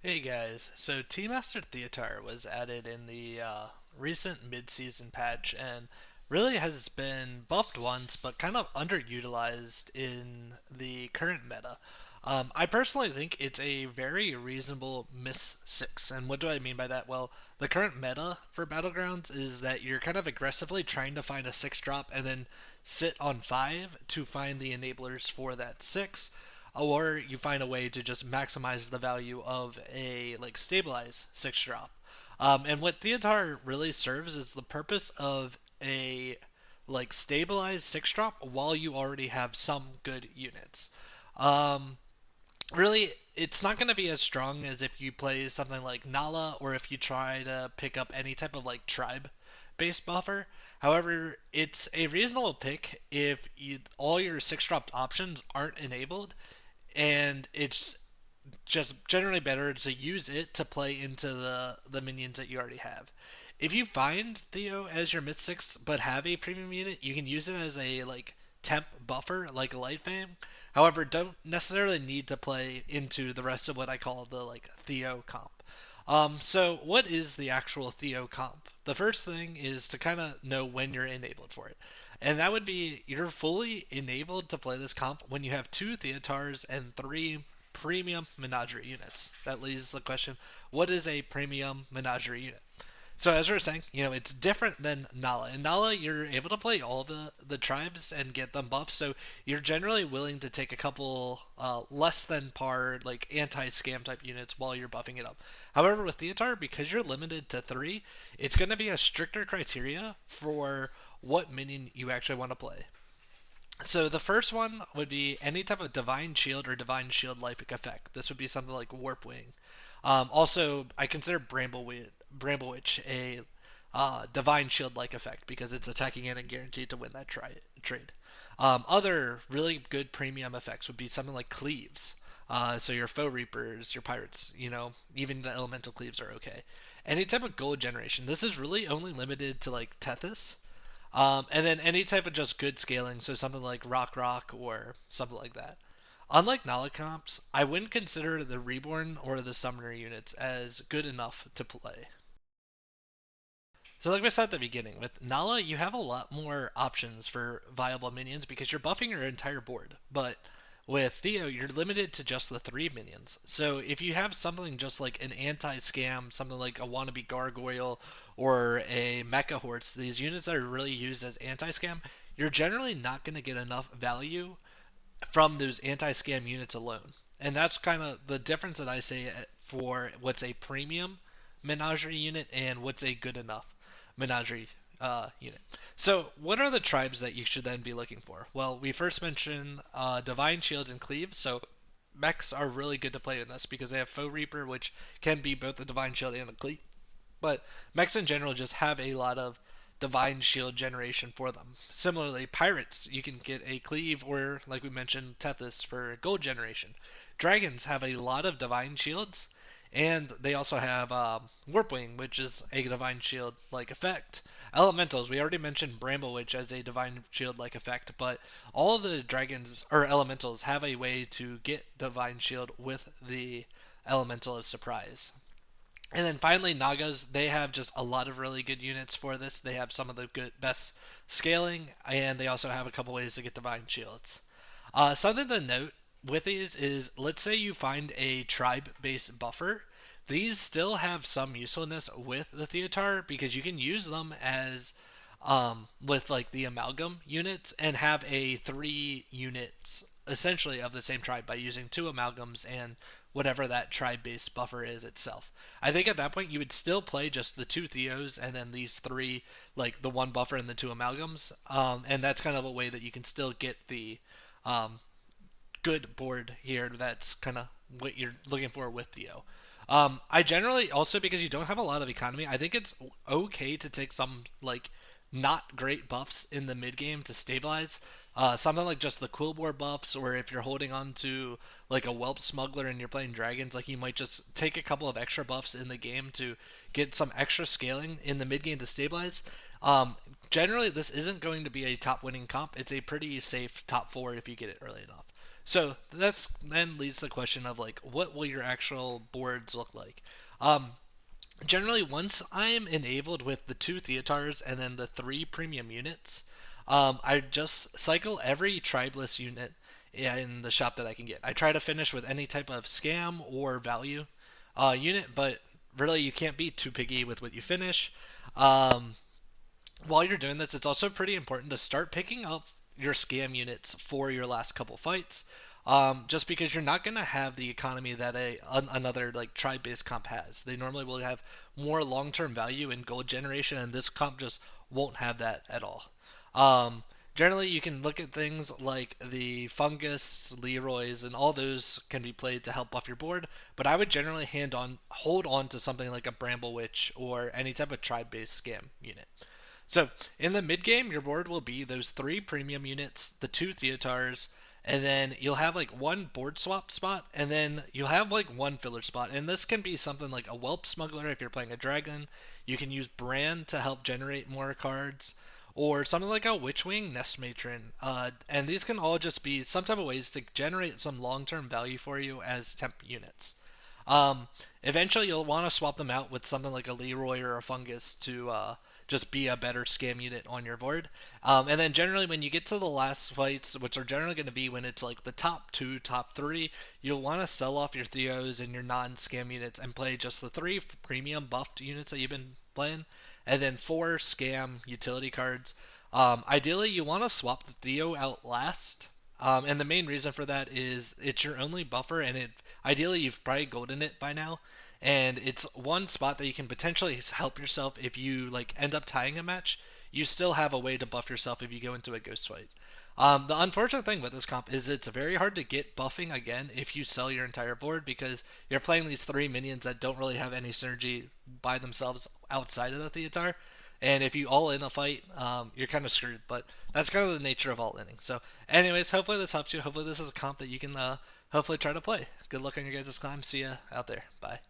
Hey guys, so Tea Master Theotar was added in the recent mid-season patch and really has been buffed once but kind of underutilized in the current meta. I personally think it's a very reasonable miss 6, and what do I mean by that? Well, the current meta for Battlegrounds is that you're kind of aggressively trying to find a 6 drop and then sit on 5 to find the enablers for that 6, or you find a way to just maximize the value of a like stabilize 6 drop. And what Theotar really serves is the purpose of a like stabilized 6 drop while you already have some good units. Um, Really, it's not going to be as strong as if you play something like Nala or if you try to pick up any type of like tribe based buffer. However, it's a reasonable pick if all your 6 drop options aren't enabled, and it's just generally better to use it to play into the minions that you already have. If you find Theo as your mid six but have a premium unit, you can use it as a like temp buffer like a light fame. However, don't necessarily need to play into the rest of what I call the like Theo comp. So what is the actual Theo comp? The first thing is to kind of know when you're enabled for it. And that would be you're fully enabled to play this comp when you have 2 Theotars and 3 premium menagerie units. That leaves the question, what is a premium menagerie unit? So as we were saying, it's different than Nala. In Nala, you're able to play all the tribes and get them buffs, so you're generally willing to take a couple less than par, like anti-scam type units while you're buffing it up. However, with Theotar, because you're limited to 3, it's going to be a stricter criteria for what minion you actually want to play. So the first one would be any type of Divine Shield or Divine Shield Life effect. This would be something like Warp Wing. Also, I consider Bramble Witch a Divine Shield like effect because it's attacking in and guaranteed to win that trade. Other really good premium effects would be something like Cleaves. So your Foe Reapers, your Pirates, even the Elemental Cleaves are okay. Any type of gold generation. This is really only limited to like Tethys. And then any type of just good scaling, so something like Rock or something like that. Unlike Nala comps, I wouldn't consider the Reborn or the Summoner units as good enough to play. So like we said at the beginning, with Nala you have a lot more options for viable minions because you're buffing your entire board. But with Theo, you're limited to just the 3 minions. So if you have something just like an anti-scam, something like a wannabe gargoyle or a mecha horse, these units that are really used as anti-scam, you're generally not going to get enough value from those anti-scam units alone. And that's kind of the difference that I say for what's a premium menagerie unit and what's a good enough menagerie unit. So, what are the tribes that you should then be looking for? Well, we first mentioned Divine Shields and Cleaves, so mechs are really good to play in this because they have Foe Reaper, which can be both a Divine Shield and a Cleave. But mechs in general just have a lot of divine shield generation for them. Similarly, pirates, you can get a cleave or, like we mentioned, Tethys for gold generation. Dragons have a lot of divine shields, and they also have Warpwing, which is a divine shield like effect. Elementals, we already mentioned Bramble Witch as a divine shield like effect, but all the dragons or elementals have a way to get divine shield with the elemental of surprise. And then finally, Nagas, they have just a lot of really good units for this. They have some of the best scaling, and they also have a couple ways to get divine shields. Something to note with these is, let's say you find a tribe-based buffer. These still have some usefulness with the Theotar because you can use them as with like the amalgam units and have a 3 units essentially of the same tribe by using 2 amalgams and whatever that tribe based buffer is itself. I think at that point you would still play just the 2 Theos and then these 3, like the 1 buffer and the 2 amalgams. And that's kind of a way that you can still get the um, good board here. That's kind of what you're looking for with Theo. I generally also, because you don't have a lot of economy, I think it's okay to take some like not great buffs in the mid game to stabilize. Something like just the Quillboar buffs, or if you're holding on to like a Whelp Smuggler and you're playing dragons, like you might just take a couple of extra buffs in the game to get some extra scaling in the mid game to stabilize. Um, Generally, this isn't going to be a top winning comp. It's a pretty safe top 4 if you get it early enough. So that's then leads to the question of like, what will your actual boards look like? Um, Generally, once I'm enabled with the two Theotars and then the three premium units, I just cycle every tribeless unit in the shop that I can get. I try to finish with any type of scam or value unit, but really you can't be too picky with what you finish. Um, while you're doing this, it's also pretty important to start picking up your scam units for your last couple fights. Just because you're not going to have the economy that another like tribe-based comp has. They normally will have more long-term value in gold generation, and this comp just won't have that at all. Um, Generally, you can look at things like the fungus, Leroy's, and all those can be played to help buff your board. But I would generally hold on to something like a Bramble Witch or any type of tribe-based scam unit. So in the mid game, your board will be those three premium units, the two Theotars, and then you'll have like one board swap spot, and then you'll have like one filler spot. And this can be something like a Whelp Smuggler if you're playing a dragon. You can use Brand to help generate more cards, or something like a Witchwing Nest Matron. And these can all just be some type of ways to generate some long-term value for you as temp units. Eventually, you'll want to swap them out with something like a Leroy or a Fungus to just be a better scam unit on your board. And then generally, when you get to the last fights, which are generally going to be when it's like the top two, top three, you'll want to sell off your Theos and your non-scam units and play just the three premium buffed units that you've been playing, and then four scam utility cards. Ideally, you want to swap the Theo out last. And the main reason for that is it's your only buffer, and ideally you've probably golden it by now, and it's one spot that you can potentially help yourself if you like end up tying a match. You still have a way to buff yourself if you go into a ghost fight. The unfortunate thing with this comp is it's very hard to get buffing again if you sell your entire board because you're playing these three minions that don't really have any synergy by themselves outside of the Theatar. And if you all in a fight, you're kind of screwed. But that's kind of the nature of all inning. So, anyways, hopefully this helps you. Hopefully this is a comp that you can hopefully try to play. Good luck on your guys' climb. See ya out there. Bye.